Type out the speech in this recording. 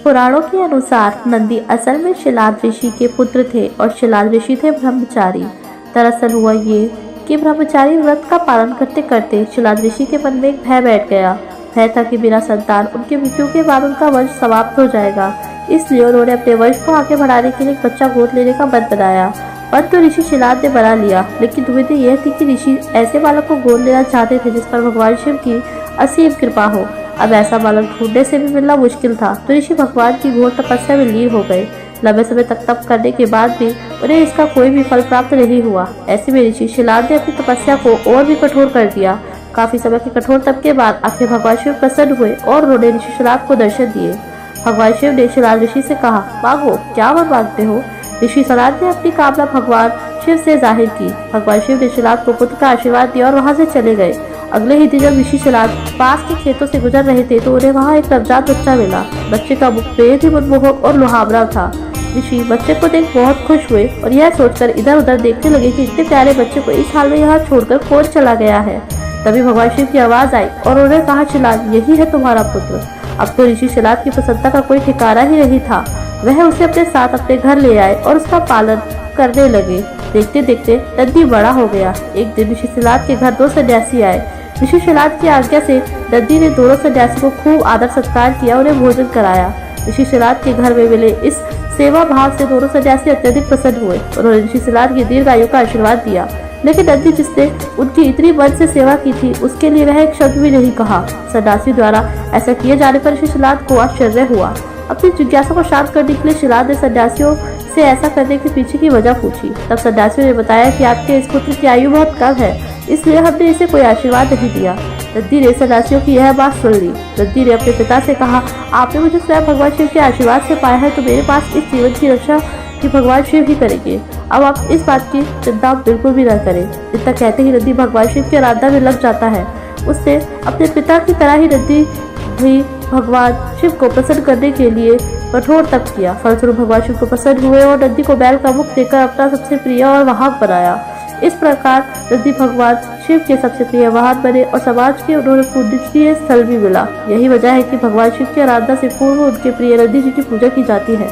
पुराणों के अनुसार नंदी असल में शिलाद ऋषि के पुत्र थे और शिलाद ऋषि थे ब्रह्मचारी। दरअसल हुआ ये कि ब्रह्मचारी व्रत का पालन करते करते शिलाद ऋषि के मन में एक भय बैठ गया। भय था कि बिना संतान उनकी मृत्यु के बाद उनका वंश समाप्त हो जाएगा। इसलिए उन्होंने अपने वंश को आगे बढ़ाने के लिए एक बच्चा गोद लेने का मन बनाया। मन तो ऋषि शिलाद ने बना लिया, लेकिन दुविधा यह थी कि ऋषि ऐसे बालक को गोद लेना चाहते थे जिस पर भगवान शिव की असीम कृपा हो। अब ऐसा बालक ढूंढने से भी मिलना मुश्किल था, तो ऋषि भगवान की घोर तपस्या में लीन हो गए। लंबे समय तक तप करने के बाद भी उन्हें इसका कोई भी फल प्राप्त नहीं हुआ। ऐसे में ऋषि शिलाद ने अपनी तपस्या को और भी कठोर कर दिया। काफी समय के कठोर तप के बाद आखिर भगवान शिव प्रसन्न हुए और उन्होंने ऋषि शिलाद को दर्शन दिए। भगवान शिव ने शिलाद ऋषि से कहा, मांगो, क्या वर मांगते हो। ऋषि शिलाद ने अपनी कामना भगवान शिव से जाहिर की। भगवान शिव ने शिलाद को पुत्र का आशीर्वाद दिया और वहां से चले गए। अगले ही दिन जब ऋषि शिलाद पास के खेतों से गुजर रहे थे तो उन्हें वहां एक नवजात बच्चा मिला। बच्चे का मुख बेहद ही मनमोहक और लुहावना था। ऋषि बच्चे को देख बहुत खुश हुए और यह सोचकर इधर उधर देखने लगे कि इतने प्यारे बच्चे को इस हाल में यहाँ छोड़कर कौन चला गया है। तभी भगवान शिव की आवाज आई और उन्होंने कहा, शिलाद, यही है तुम्हारा पुत्र। अब तो ऋषि शिलाद की प्रसन्नता का कोई ठिकाना ही नहीं था। वह उसे अपने साथ अपने घर ले आए और उसका पालन करने लगे। देखते देखते नंदी बड़ा हो गया। एक दिन ऋषि शिलाद के घर 2 सन्यासी आए। ऋषि शिलाद की आज्ञा से नंदी ने दोनों सन्यासी को खूब आदर सत्कार किया, उन्हें भोजन कराया। ऋषि शिलाद के घर में मिले इस सेवा भाव से दोनों सन्यासी अत्यधिक प्रसन्न हुए। उन्होंने ऋषि शिलाद की दीर्घायु का आशीर्वाद दिया, लेकिन नंदी जिसने उनकी इतनी मन से सेवा की थी उसके लिए वह एक शब्द भी नहीं कहा। सन्यासी द्वारा ऐसा किए जाने पर ऋषि शिलाद को आश्चर्य हुआ। अपनी जिज्ञासा को शांत करने के लिए शिलाद ने सन्यासियों से ऐसा करने के पीछे की वजह पूछी। तब सन्यासियों ने बताया कि आपके इस पुत्र की आयु बहुत कम है, इसलिए हमने इसे कोई आशीर्वाद नहीं दिया। नंदी ने सन्यासियों की यह बात सुन ली। नंदी ने अपने पिता से कहा, आपने मुझे स्वयं भगवान शिव के आशीर्वाद से पाया है, तो मेरे पास इस जीवन की रक्षा कि भगवान शिव ही करेंगे। अब आप इस बात की चिंता बिल्कुल भी न करें। इतना कहते ही नंदी भगवान शिव की आराधना में लग जाता है। उससे अपने पिता की तरह ही नंदी भी भगवान शिव को प्रसन्न करने के लिए कठोर तप किया। फलस्वरूप भगवान शिव को प्रसन्न हुए और नंदी को बैल का मुख देकर अपना सबसे प्रिय और वाहन बनाया। इस प्रकार नंदी भगवान शिव के सबसे प्रिय वाहन बने और समाज के उन्होंने पूजनीय स्थल भी मिला। यही वजह है कि भगवान शिव की आराधना से पूर्व उनके प्रिय नंदी जी की पूजा की जाती है।